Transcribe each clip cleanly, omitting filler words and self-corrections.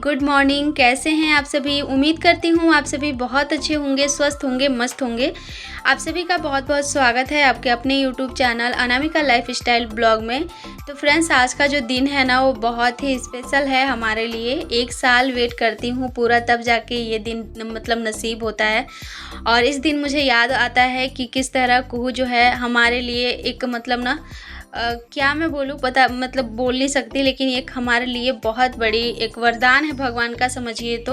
Good morning. कैसे हैं आप सभी? उम्मीद करती हूँ आप सभी बहुत अच्छे होंगे, स्वस्थ होंगे, मस्त होंगे। आप सभी का बहुत बहुत स्वागत है आपके अपने YouTube channel Anamika lifestyle blog में। तो फ्रेंड्स, आज का जो दिन है ना वो बहुत ही स्पेशल है हमारे लिए। 1 साल वेट करती हूँ पूरा, तब जाके ये दिन मतलब नसीब होता है। और इस दिन मुझे याद आता है कि किस तरह कुहू जो है हमारे लिए एक मतलब ना क्या मैं बोलूँ, पता मतलब बोल नहीं सकती, लेकिन एक हमारे लिए बहुत बड़ी एक वरदान है भगवान का, समझिए तो।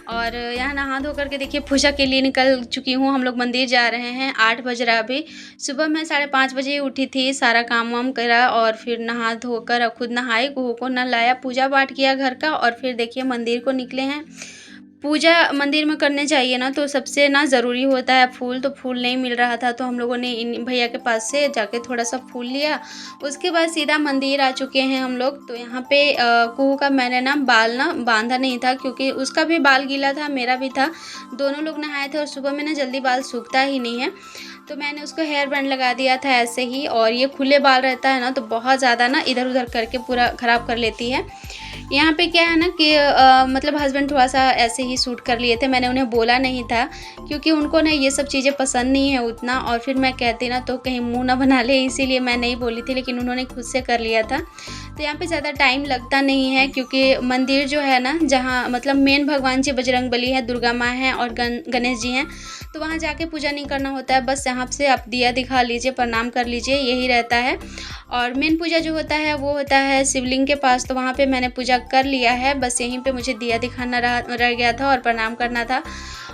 और यहाँ नहा धो करके देखिए पूजा के लिए निकल चुकी हूँ। हम लोग मंदिर जा रहे हैं। 8 बज रहा अभी। सुबह मैं 5:30 बजे उठी थी, सारा काम वाम करा और फिर नहा धोकर खुद नहाई, कुहू को नहलाया, पूजा पाठ किया घर का, और फिर देखिए मंदिर को निकले हैं। पूजा मंदिर में करने चाहिए ना, तो सबसे ना ज़रूरी होता है फूल। तो फूल नहीं मिल रहा था, तो हम लोगों ने इन भैया के पास से जाके थोड़ा सा फूल लिया। उसके बाद सीधा मंदिर आ चुके हैं हम लोग। तो यहाँ पे कुहू का मैंने ना बाल ना बांधा नहीं था, क्योंकि उसका भी बाल गीला था, मेरा भी था। दोनों लोग नहाए थे और सुबह में ना जल्दी बाल सूखता ही नहीं है, तो मैंने उसको हेयर बैंड लगा दिया था ऐसे ही। और ये खुले बाल रहता है ना, तो बहुत ज़्यादा ना इधर उधर करके पूरा ख़राब कर लेती है। यहाँ पे क्या है ना कि मतलब हस्बैंड थोड़ा सा ऐसे ही सूट कर लिए थे। मैंने उन्हें बोला नहीं था, क्योंकि उनको ना ये सब चीज़ें पसंद नहीं है उतना, और फिर मैं कहती ना तो कहीं मुंह ना बना ले, इसीलिए मैं नहीं बोली थी, लेकिन उन्होंने खुद से कर लिया था। तो यहाँ पे ज़्यादा टाइम लगता नहीं है, क्योंकि मंदिर जो है ना, जहाँ मतलब मेन भगवान जी बजरंगबली है, दुर्गा माँ हैं और गणेश जी हैं, तो वहाँ जाके पूजा नहीं करना होता है। बस यहाँ से आप दिया दिखा लीजिए, प्रणाम कर लीजिए, यही रहता है। और मेन पूजा जो होता है वो होता है शिवलिंग के पास, तो वहाँ पे मैंने पूजा कर लिया है। बस यहीं पे मुझे दिया दिखाना रह गया था और प्रणाम करना था।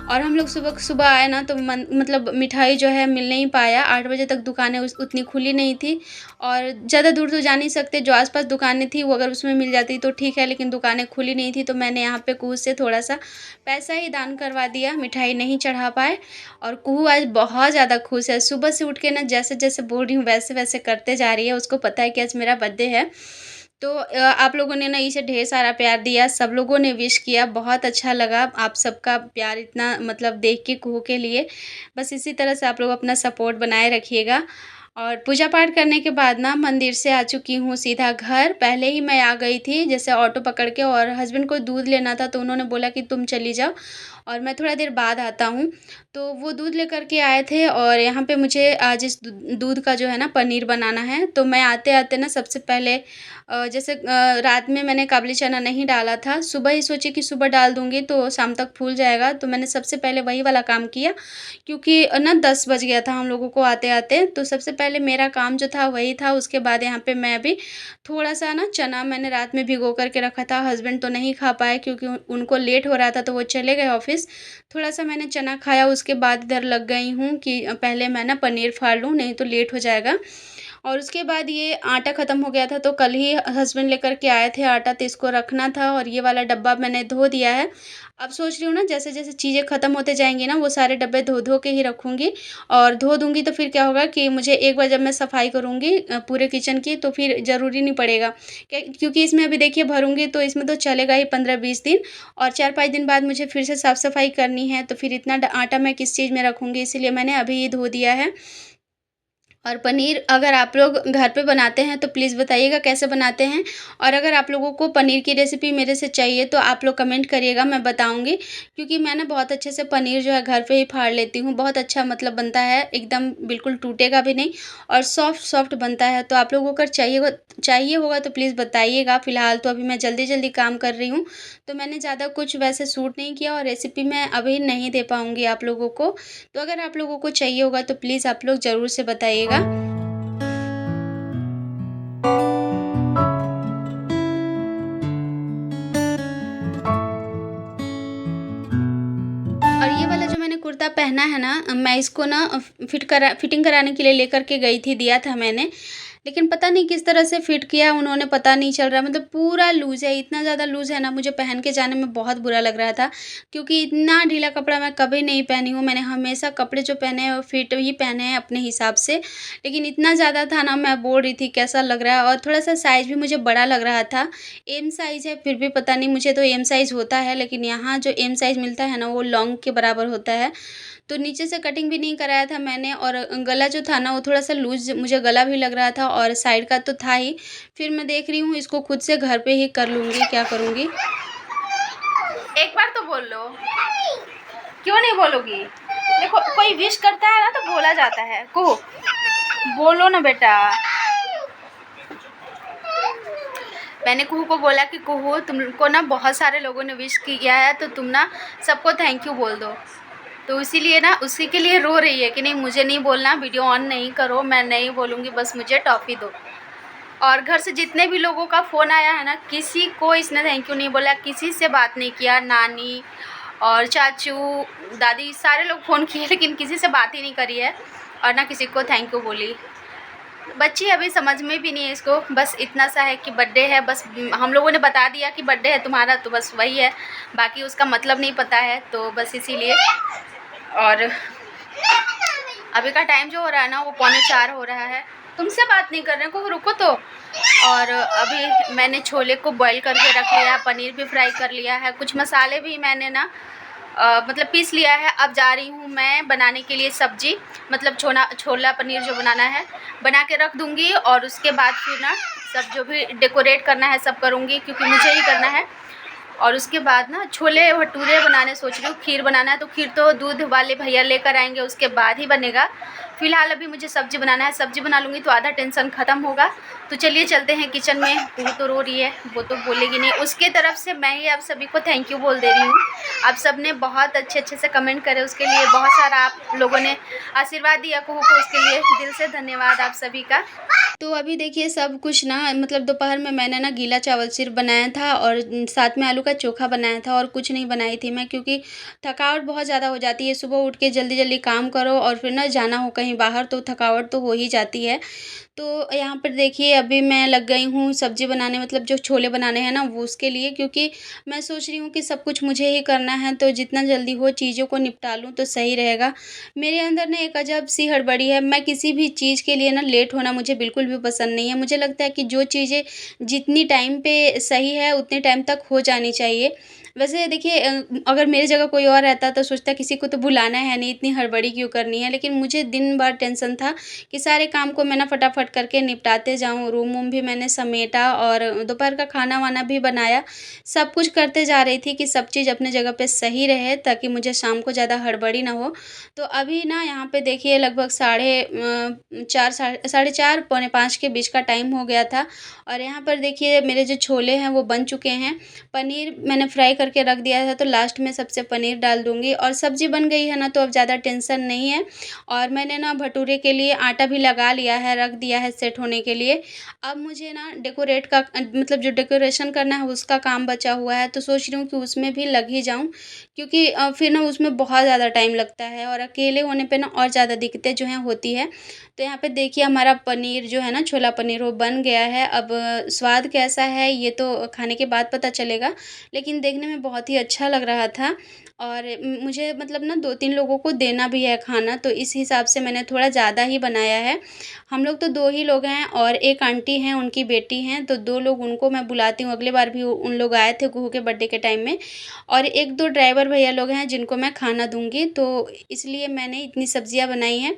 और हम लोग सुबह सुबह आए ना, तो मतलब मिठाई जो है मिल नहीं पाया। 8 बजे तक दुकानें उतनी खुली नहीं थी, और ज़्यादा दूर तो जा नहीं सकते। जो आसपास दुकानें थी वो अगर उसमें मिल जाती तो ठीक है, लेकिन दुकानें खुली नहीं थी, तो मैंने यहाँ पे कुहू से थोड़ा सा पैसा ही दान करवा दिया, मिठाई नहीं चढ़ा पाए। और कुहू आज बहुत ज़्यादा खुश है। सुबह से उठ के ना जैसे जैसे बोल रही हूँ वैसे वैसे करते जा रही है। उसको पता है कि आज मेरा बर्थडे है। तो आप लोगों ने ना इसे ढेर सारा प्यार दिया, सब लोगों ने विश किया, बहुत अच्छा लगा आप सबका प्यार इतना मतलब देख के कुहू के लिए। बस इसी तरह से आप लोग अपना सपोर्ट बनाए रखिएगा। और पूजा पाठ करने के बाद ना मंदिर से आ चुकी हूँ सीधा घर। पहले ही मैं आ गई थी जैसे ऑटो पकड़ के, और हस्बैंड को दूध लेना था, तो उन्होंने बोला कि तुम चली जाओ और मैं थोड़ा देर बाद आता हूँ। तो वो दूध लेकर के आए थे, और यहाँ पे मुझे आज इस दूध का जो है ना पनीर बनाना है। तो मैं आते आते ना सबसे पहले जैसे रात में मैंने काबुली चना नहीं डाला था, सुबह ही सोची कि सुबह डाल दूँगी तो शाम तक फूल जाएगा, तो मैंने सबसे पहले वही वाला काम किया। क्योंकि ना 10 बज गया था हम लोगों को आते-आते, तो सबसे पहले मेरा काम जो था वही था। उसके बाद यहाँ पे मैं भी थोड़ा-सा ना चना मैंने रात में भिगो कर के रखा था। हस्बैंड तो नहीं खा पाए, क्योंकि उनको लेट हो रहा था, तो वो चले गए ऑफ़िस। थोड़ा-सा मैंने चना खाया, उसके बाद इधर लग गई हूँ कि पहले मैं ना पनीर फाड़ लूँ, नहीं तो लेट हो जाएगा। और उसके बाद ये आटा ख़त्म हो गया था, तो कल ही हस्बैंड लेकर के आए थे आटा, तो इसको रखना था, और ये वाला डब्बा मैंने धो दिया है। अब सोच रही हूँ ना जैसे-जैसे चीज़ें ख़त्म होते जाएँगी ना, वो सारे डब्बे धो-धो के ही रखूँगी। और धो दूँगी तो फिर क्या होगा कि मुझे एक बार जब मैं सफ़ाई करूँगी पूरे किचन की, तो फिर ज़रूरी नहीं पड़ेगा। क्योंकि इसमें अभी देखिए भरूँगी तो इसमें तो चलेगा ही 15-20 दिन, और 4-5 दिन बाद मुझे फिर से साफ़-सफ़ाई करनी है, तो फिर इतना आटा मैं किस चीज़ में रखूँगी, इसीलिए मैंने अभी ही धो दिया है। और पनीर अगर आप लोग घर पे बनाते हैं तो प्लीज़ बताइएगा कैसे बनाते हैं। और अगर आप लोगों को पनीर की रेसिपी मेरे से चाहिए तो आप लोग कमेंट करिएगा, मैं बताऊँगी। क्योंकि मैं ना बहुत अच्छे से पनीर जो है घर पे ही फाड़ लेती हूँ, बहुत अच्छा मतलब बनता है, एकदम बिल्कुल टूटेगा भी नहीं, और सॉफ्ट-सॉफ्ट बनता है। तो आप लोगों को अगर चाहिए होगा तो प्लीज़ बताइएगा। फ़िलहाल तो अभी मैं जल्दी-जल्दी काम कर रही हूँ, तो मैंने ज़्यादा कुछ वैसे शूट नहीं किया, और रेसिपी मैं अभी नहीं दे पाऊँगी आप लोगों को। तो अगर आप लोगों को चाहिए होगा तो प्लीज़ आप लोग ज़रूर से बताइएगा। और ये वाला जो मैंने कुर्ता पहना है ना, मैं इसको ना फिटिंग कराने के लिए लेकर के गई थी, दिया था मैंने। लेकिन पता नहीं किस तरह से फिट किया उन्होंने, पता नहीं चल रहा, मतलब पूरा लूज़ है, इतना ज़्यादा लूज़ है ना, मुझे पहन के जाने में बहुत बुरा लग रहा था। क्योंकि इतना ढीला कपड़ा मैं कभी नहीं पहनी हूँ। मैंने हमेशा कपड़े जो पहने हैं वो फिट ही पहने हैं अपने हिसाब से। लेकिन इतना ज़्यादा था ना, मैं बोल रही थी कैसा लग रहा है, और थोड़ा-सा साइज़ भी मुझे बड़ा लग रहा था। एम साइज़ है, फिर भी पता नहीं, मुझे तो एम साइज़ होता है, लेकिन यहाँ जो एम साइज़ मिलता है ना वो लॉन्ग के बराबर होता है। तो नीचे से कटिंग भी नहीं कराया था मैंने, और गला जो था ना वो थोड़ा-सा लूज़ मुझे गला भी लग रहा था, और साइड का तो था ही। फिर मैं देख रही हूँ इसको खुद से घर पे ही कर लूँगी, क्या करूँगी। एक बार तो बोल लो। क्यों नहीं बोलोगी? देखो कोई विश करता है ना तो बोला जाता है। कुहू बोलो ना बेटा। मैंने कुहू को बोला कि कुहू तुमको ना बहुत सारे लोगों ने विश किया है तो तुम ना सबको थैंक यू बोल दो। तो इसीलिए ना उसी के लिए रो रही है कि नहीं मुझे नहीं बोलना, वीडियो ऑन नहीं करो, मैं नहीं बोलूँगी, बस मुझे टॉफ़ी दो। और घर से जितने भी लोगों का फ़ोन आया है ना, किसी को इसने थैंक यू नहीं बोला, किसी से बात नहीं किया। नानी और चाचू, दादी सारे लोग फ़ोन किए लेकिन किसी से बात ही नहीं करी है और ना किसी को थैंक यू बोली। बच्ची अभी समझ में भी नहीं है इसको, बस इतना सा है कि बर्थडे है, बस हम लोगों ने बता दिया कि बर्थडे है तुम्हारा तो बस वही है, बाकी उसका मतलब नहीं पता है। तो बस इसीलिए। और अभी का टाइम जो हो रहा है ना वो 3:45 हो रहा है। तुमसे बात नहीं कर रहे को, रुको तो। और अभी मैंने छोले को बॉईल करके रख लिया, पनीर भी फ्राई कर लिया है, कुछ मसाले भी मैंने ना मतलब पीस लिया है। अब जा रही हूँ मैं बनाने के लिए सब्जी, मतलब छोला पनीर जो बनाना है बना के रख दूँगी और उसके बाद फिर ना सब जो भी डेकोरेट करना है सब करूँगी क्योंकि मुझे ही करना है। और उसके बाद ना छोले भटूरे बनाने सोच रही हूँ। खीर बनाना है तो खीर तो दूध वाले भैया लेकर आएंगे, उसके बाद ही बनेगा। फ़िलहाल अभी मुझे सब्ज़ी बनाना है, सब्ज़ी बना लूँगी तो आधा टेंशन ख़त्म होगा। तो चलिए चलते हैं किचन में। वो तो रो रही है, वो तो बोलेगी नहीं। उसके तरफ से मैं ही आप सभी को थैंक यू बोल दे रही हूँ। आप सब ने बहुत अच्छे से कमेंट करे, उसके लिए बहुत सारा आप लोगों ने आशीर्वाद दिया कुहू को, उसके लिए दिल से धन्यवाद आप सभी का। तो अभी देखिए सब कुछ ना मतलब दोपहर में मैंने ना गीला चावल सिर्फ बनाया था और साथ में आलू का चोखा बनाया था और कुछ नहीं बनाई थी मैं, क्योंकि थकावट बहुत ज़्यादा हो जाती है। सुबह उठ के जल्दी जल्दी काम करो और फिर ना जाना हो कहीं बाहर तो थकावट तो हो ही जाती है। तो यहाँ पर देखिए अभी मैं लग गई हूँ सब्ज़ी बनाने, मतलब जो छोले बनाने हैं ना वो उसके लिए, क्योंकि मैं सोच रही हूँ कि सब कुछ मुझे ही करना है तो जितना जल्दी हो चीज़ों को निपटा लूँ तो सही रहेगा। मेरे अंदर ना एक अजब-सी हड़बड़ी है, मैं किसी भी चीज़ के लिए ना लेट होना मुझे बिल्कुल भी पसंद नहीं है। मुझे लगता है कि जो चीज़ें जितनी टाइम पे सही है उतने टाइम तक हो जानी चाहिए। वैसे देखिए अगर मेरी जगह कोई और रहता तो सोचता किसी को तो बुलाना है नहीं, इतनी हड़बड़ी क्यों करनी है। लेकिन मुझे दिन भर टेंशन था कि सारे काम को मैं ना फटाफट करके निपटाते जाऊँ। रूम-वूम भी मैंने समेटा और दोपहर का खाना-वाना भी बनाया। सब कुछ करते जा रही थी कि सब चीज़ अपने जगह पे सही रहे ताकि मुझे शाम को ज़्यादा हड़बड़ी ना हो। तो अभी ना यहाँ पे देखिए लगभग 4 पौने 5 के बीच का टाइम हो गया था और यहाँ पर देखिए मेरे जो छोले हैं वो बन चुके हैं। पनीर मैंने फ्राई करके रख दिया था तो लास्ट में सबसे पनीर डाल दूँगी और सब्ज़ी बन गई है ना तो अब ज़्यादा टेंशन नहीं है। और मैंने ना भटूरे के लिए आटा भी लगा लिया है, रख दिया है सेट होने के लिए। अब मुझे ना डेकोरेट का मतलब जो डेकोरेशन करना है उसका काम बचा हुआ है तो सोच रही हूँ कि उसमें भी लग ही जाऊँ, क्योंकि फिर ना उसमें बहुत ज़्यादा टाइम लगता है और अकेले होने पे ना और ज़्यादा दिक्कतें जो हैं होती है। तो यहाँ पे देखिए हमारा पनीर जो है ना छोला पनीर वो बन गया है। अब स्वाद कैसा है ये तो खाने के बाद पता चलेगा, लेकिन देखने में बहुत ही अच्छा लग रहा था और मुझे मतलब ना 2-3 लोगों को देना भी है खाना, तो इस हिसाब से मैंने थोड़ा ज़्यादा ही बनाया है। हम लोग तो 2 ही लोग हैं और एक आंटी हैं, उनकी बेटी हैं, तो 2 लोग उनको मैं बुलाती हूँ। अगली बार भी उन लोग आए थे कुहू के बर्थडे के टाइम में और 1-2 ड्राइवर भैया लोग हैं जिनको मैं खाना दूँगी, तो इसलिए मैंने इतनी सब्जियाँ बनाई हैं।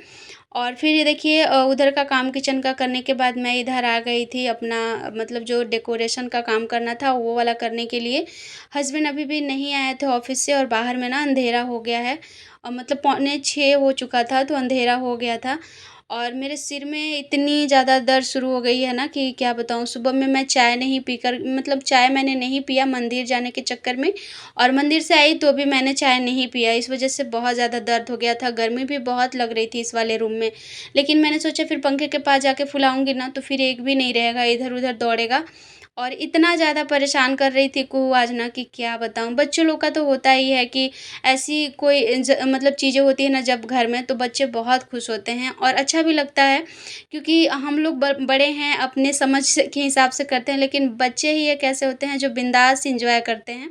और फिर ये देखिए उधर का काम किचन का करने के बाद मैं इधर आ गई थी अपना मतलब जो डेकोरेशन का काम करना था वो वाला करने के लिए। हस्बैंड अभी भी नहीं आए थे ऑफ़िस से और बाहर में ना अंधेरा हो गया है मतलब पौने 6 हो चुका था तो अंधेरा हो गया था। और मेरे सिर में इतनी ज़्यादा दर्द शुरू हो गई है ना कि क्या बताऊँ। सुबह में मैं चाय नहीं पीकर मतलब चाय मैंने नहीं पिया मंदिर जाने के चक्कर में और मंदिर से आई तो भी मैंने चाय नहीं पिया। इस वज़ह से बहुत ज़्यादा दर्द हो गया था, गर्मी भी बहुत लग रही थी इस वाले रूम में। लेकिन मैंने सोचा फिर पंखे के पास जाके फुलाऊँगी ना तो फिर एक भी नहीं रहेगा, इधर-उधर दौड़ेगा। और इतना ज़्यादा परेशान कर रही थी कुहू आज ना कि क्या बताऊँ। बच्चों लोग का तो होता ही है कि ऐसी कोई मतलब चीज़ें होती हैं ना जब घर में तो बच्चे बहुत खुश होते हैं और अच्छा भी लगता है, क्योंकि हम लोग बड़े हैं अपने समझ के हिसाब से करते हैं, लेकिन बच्चे ही एक ऐसे होते हैं जो बिंदास एंजॉय करते हैं।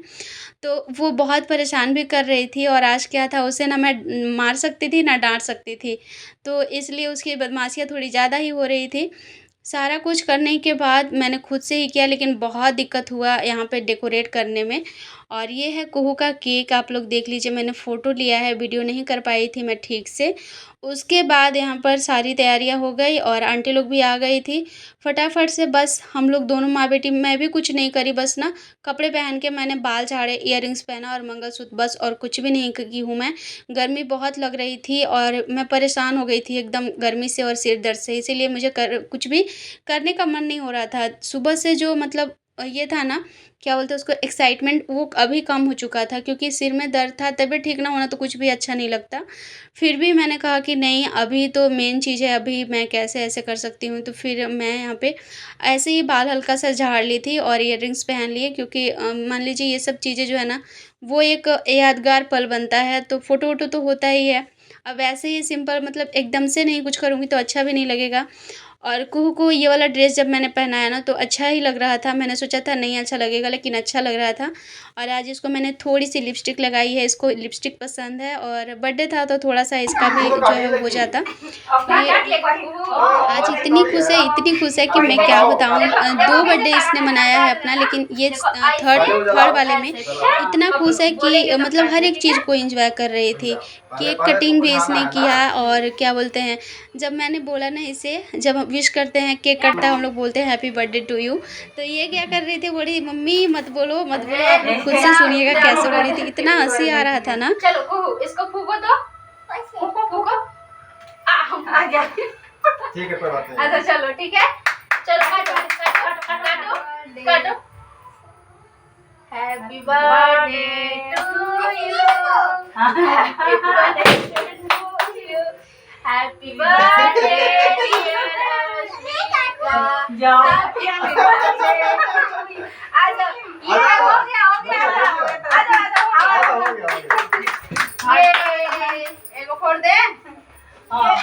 तो वो बहुत परेशान भी कर रही थी और आज क्या था उसे ना मैं मार सकती थी ना डांट सकती थी, तो इसलिए उसकी बदमाशियाँ थोड़ी ज़्यादा ही हो रही थी। सारा कुछ करने के बाद मैंने खुद से ही किया, लेकिन बहुत दिक्कत हुआ यहाँ पे डेकोरेट करने में। और ये है कुहू का केक, आप लोग देख लीजिए। मैंने फ़ोटो लिया है, वीडियो नहीं कर पाई थी मैं ठीक से। उसके बाद यहाँ पर सारी तैयारियाँ हो गई और आंटी लोग भी आ गई थी। फटाफट से बस हम लोग दोनों माँ-बेटी, मैं भी कुछ नहीं करी, बस ना कपड़े पहन के मैंने बाल झाड़े, इयररिंग्स पहना और मंगलसूत्र, बस और कुछ भी नहीं क की हूँ मैं। गर्मी बहुत लग रही थी और मैं परेशान हो गई थी एकदम गर्मी से और सिर दर्द से, इसीलिए मुझे कुछ भी करने का मन नहीं हो रहा था। सुबह से जो मतलब ये था ना, क्या बोलते हैं उसको, एक्साइटमेंट, वो अभी कम हो चुका था क्योंकि सिर में दर्द था, तबीयत ठीक ना होना तो कुछ भी अच्छा नहीं लगता। फिर भी मैंने कहा कि नहीं, अभी तो मेन चीज़ है, अभी मैं कैसे ऐसे कर सकती हूँ, तो फिर मैं यहाँ पे ऐसे ही बाल हल्का सा झाड़ ली थी और इयररिंग्स पहन लिए क्योंकि मान लीजिए ये सब चीज़ें जो है ना, वो एक यादगार पल बनता है, तो फ़ोटो वोटो तो होता ही है। अब वैसे ही सिंपल मतलब एकदम से नहीं कुछ करूँगी तो अच्छा भी नहीं लगेगा। और कुहू को ये वाला ड्रेस जब मैंने पहनाया ना तो अच्छा ही लग रहा था। मैंने सोचा था नहीं अच्छा लगेगा, लेकिन अच्छा लग रहा था। और आज इसको मैंने थोड़ी-सी लिपस्टिक लगाई है, इसको लिपस्टिक पसंद है और बर्थडे था तो थोड़ा-सा इसका भी जो है हो जाता। ये आज इतनी खुश है कि मैं क्या बताऊँ। 2 बर्थडे इसने मनाया है अपना, लेकिन ये थर्ड थर्ड वाले में इतना खुश है कि मतलब हर एक चीज़ को एन्जॉय कर रही थी। केक कटिंग भी इसने किया और क्या बोलते हैं, जब मैंने बोला ना इसे, जब हम विश करते हैं, केक कटता है, हम लोग बोलते हैं हैप्पी बर्थडे टू यू, तो ये क्या कर रही थी, बोली मम्मी मत बोलो मत बोलो, आप लोग खुद से सुनिएगा कैसे बोल रही थी, इतना हँसी आ रहा था ना। चलो कुहू इसको फूको तो फूको फूको आ गया। ठीक है, कोई बात नहीं। अच्छा चलो ठीक है, चलो काटो काटो काटो काटो। Happy birthday to you, happy birthday to you, happy birthday dear Rashmika, जाओ हैप्पी बर्थडे टू यू। आ जाओ, ये हो गया आ जाओ आ जाओ। ये एगो फोड़ दे। हाँ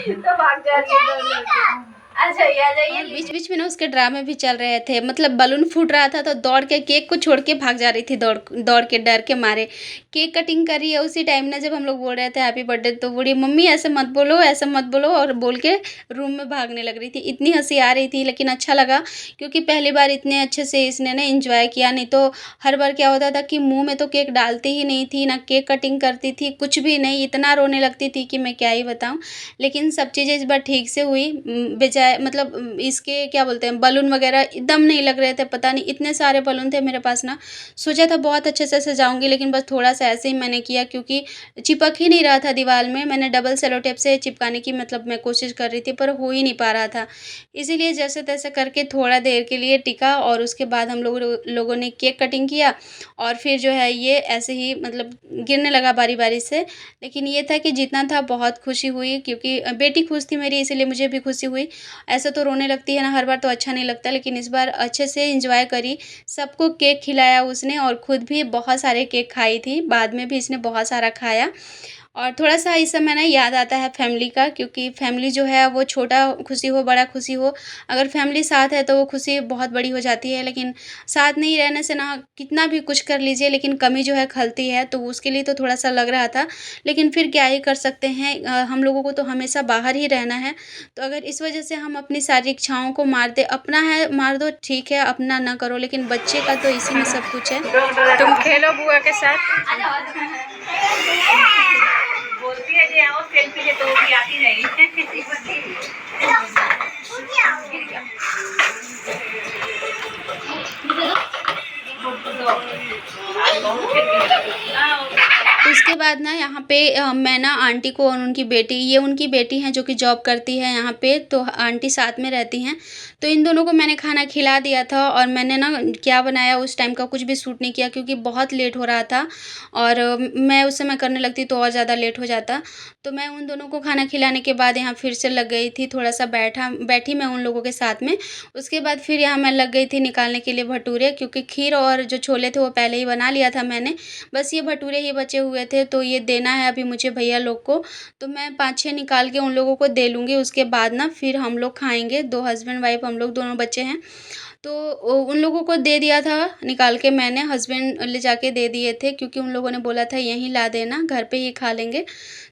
तो भाग जा रही है। अच्छा ये आ जाइए। बीच-बीच में ना उसके ड्रामे भी चल रहे थे, मतलब बलून फूट रहा था तो दौड़ के केक को छोड़ के भाग जा रही थी, दौड़ दौड़ के डर के मारे। केक कटिंग कर रही है उसी टाइम ना, जब हम लोग बोल रहे थे हैप्पी बर्थडे, तो बोली मम्मी ऐसे मत बोलो ऐसे मत बोलो, और बोल के रूम में भागने लग रही थी। इतनी हँसी आ रही थी, लेकिन अच्छा लगा क्योंकि पहली बार इतने अच्छे से इसने ना एन्जॉय किया। नहीं तो हर बार क्या होता था कि मुँह में तो केक डालती ही नहीं थी, ना केक कटिंग करती थी, कुछ भी नहीं, इतना रोने लगती थी कि मैं क्या ही बताऊँ। लेकिन सब चीज़ें इस बार ठीक से हुई। बेचारे मतलब इसके क्या बोलते हैं, बलून वगैरह एकदम नहीं लग रहे थे, पता नहीं इतने सारे बलून थे मेरे पास ना। सोचा था बहुत अच्छे से सजाऊँगी, लेकिन बस थोड़ा-सा ऐसे ही मैंने किया क्योंकि चिपक ही नहीं रहा था दीवार में। मैंने डबल सेलो टेप से चिपकाने की मतलब मैं कोशिश कर रही थी, पर हो ही नहीं पा रहा था। इसीलिए जैसे-तैसे करके थोड़ा देर के लिए टिका और उसके बाद हम लोगों ने केक कटिंग किया और फिर जो है ये ऐसे ही मतलब गिरने लगा बारी-बारी से। लेकिन ये था कि जितना था बहुत खुशी हुई क्योंकि बेटी खुश थी मेरी, इसीलिए मुझे भी खुशी हुई। ऐसे तो रोने लगती है ना हर बार तो अच्छा नहीं लगता, लेकिन इस बार अच्छे से एंजॉय करी। सबको केक खिलाया उसने और खुद भी बहुत सारे केक खाई थी, बाद में भी इसने बहुत सारा खाया। और थोड़ा-सा इस समय ना याद आता है फैमिली का, क्योंकि फैमिली जो है वो छोटा खुशी हो, बड़ा खुशी हो, अगर फैमिली साथ है तो वो खुशी बहुत बड़ी हो जाती है। लेकिन साथ नहीं रहने से ना कितना भी कुछ कर लीजिए, लेकिन कमी जो है खलती है, तो उसके लिए तो थोड़ा-सा लग रहा था। लेकिन फिर क्या ही कर सकते हैं, हम लोगों को तो हमेशा बाहर ही रहना है। तो अगर इस वजह से हम अपनी सारी इच्छाओं को मार दें, अपना है मार दो ठीक है, अपना ना करो, लेकिन बच्चे का तो इसी में सब कुछ है। तुम खेलो बुआ के साथ। बोलती है जे आओ सेल्फी ले तो वो भी आती नहीं। उसके बाद ना यहाँ पे मैं ना आंटी को और उनकी बेटी, ये उनकी बेटी हैं जो कि जॉब करती है यहाँ पे, तो आंटी साथ में रहती हैं। तो इन दोनों को मैंने खाना खिला दिया था और मैंने ना क्या बनाया उस टाइम का कुछ भी शूट नहीं किया क्योंकि बहुत लेट हो रहा था और मैं उस समय करने लगती तो और ज़्यादा लेट हो जाता। तो मैं उन दोनों को खाना खिलाने के बाद यहाँ फिर से लग गई थी, थोड़ा-सा बैठी मैं उन लोगों के साथ में। उसके बाद फिर यहाँ मैं लग गई थी निकालने के लिए भटूरे, क्योंकि खीर और जो छोले थे वो पहले ही बना लिया था मैंने। बस ये भटूरे ही बचे हुए थे, तो ये देना है अभी मुझे भैया लोग को। तो मैं 5-6 निकाल के उन लोगों को दे लूँगी, उसके बाद ना फिर हम लोग खाएँगे, 2 हस्बैंड वाइफ हम लोग दोनों बच्चे हैं। तो उन लोगों को दे दिया था निकाल के, मैंने हस्बैंड ले जाके दे दिए थे क्योंकि उन लोगों ने बोला था यहीं ला देना, घर पे ही खा लेंगे।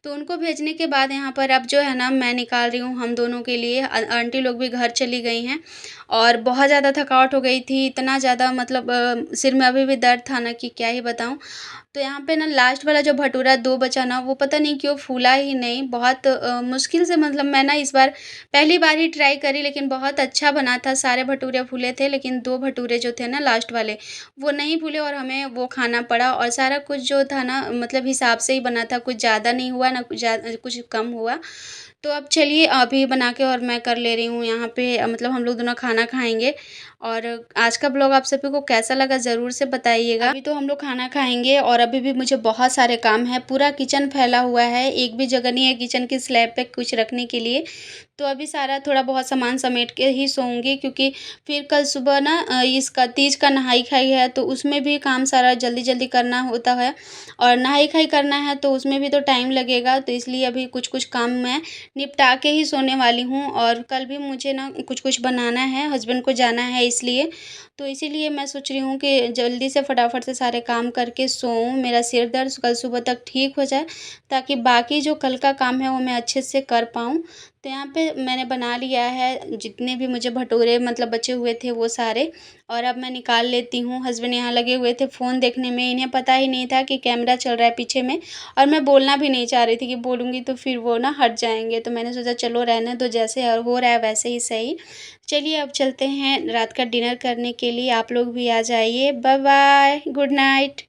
तो उनको भेजने के बाद यहाँ पर अब जो है ना मैं निकाल रही हूँ हम दोनों के लिए। आंटी लोग भी घर चली गई हैं और बहुत ज़्यादा थकावट हो गई थी, इतना ज़्यादा मतलब सिर में अभी भी दर्द था ना कि क्या ही बताऊँ। तो यहाँ पे ना लास्ट वाला जो भटूरा 2 बचा ना, वो पता नहीं क्यों फूला ही नहीं। बहुत मुश्किल से मतलब मैं ना इस बार पहली बार ही ट्राई करी, लेकिन बहुत अच्छा बना था। सारे भटूरे फूले थे, लेकिन 2 भटूरे जो थे ना लास्ट वाले, वो नहीं फूले और हमें वो खाना पड़ा। और सारा कुछ जो था ना मतलब हिसाब से ही बना था, कुछ ज़्यादा नहीं हुआ ना कुछ कम हुआ। तो अब चलिए अभी बना के और मैं कर ले रही हूँ यहाँ पे मतलब हम लोग दोनों खाना खाएँगे। और आज का ब्लॉग आप सभी को कैसा लगा ज़रूर से बताइएगा। अभी तो हम लोग खाना खाएँगे और अभी भी मुझे बहुत सारे काम हैं। पूरा किचन फैला हुआ है, एक भी जगह नहीं है किचन की स्लैब पे कुछ रखने के लिए। तो अभी सारा थोड़ा बहुत सामान समेट के ही सोऊंगी, क्योंकि फिर कल सुबह ना इसका तीज का नहाई खाई है, तो उसमें भी काम सारा जल्दी जल्दी करना होता है और नहाई खाई करना है तो उसमें भी तो टाइम लगेगा। तो इसलिए अभी कुछ कुछ काम मैं निपटा के ही सोने वाली हूँ। और कल भी मुझे ना कुछ कुछ बनाना है, हस्बैंड को जाना है इसलिए। तो इसीलिए मैं सोच रही हूँ कि जल्दी से फटाफट से सारे काम करके सोऊं, मेरा सिर दर्द कल सुबह तक ठीक हो जाए, ताकि बाकी जो कल का काम है वो मैं अच्छे से कर पाऊँ। तो यहाँ पे मैंने बना लिया है जितने भी मुझे भटूरे मतलब बचे हुए थे वो सारे, और अब मैं निकाल लेती हूँ। हस्बैंड यहाँ लगे हुए थे फ़ोन देखने में, इन्हें पता ही नहीं था कि कैमरा चल रहा है पीछे में। और मैं बोलना भी नहीं चाह रही थी कि बोलूँगी तो फिर वो ना हट जाएंगे, तो मैंने सोचा चलो रहने दो, जैसे हो रहा है वैसे ही सही। चलिए अब चलते हैं रात का डिनर करने के लिए, आप लोग भी आ जाइए। Bye bye, good night.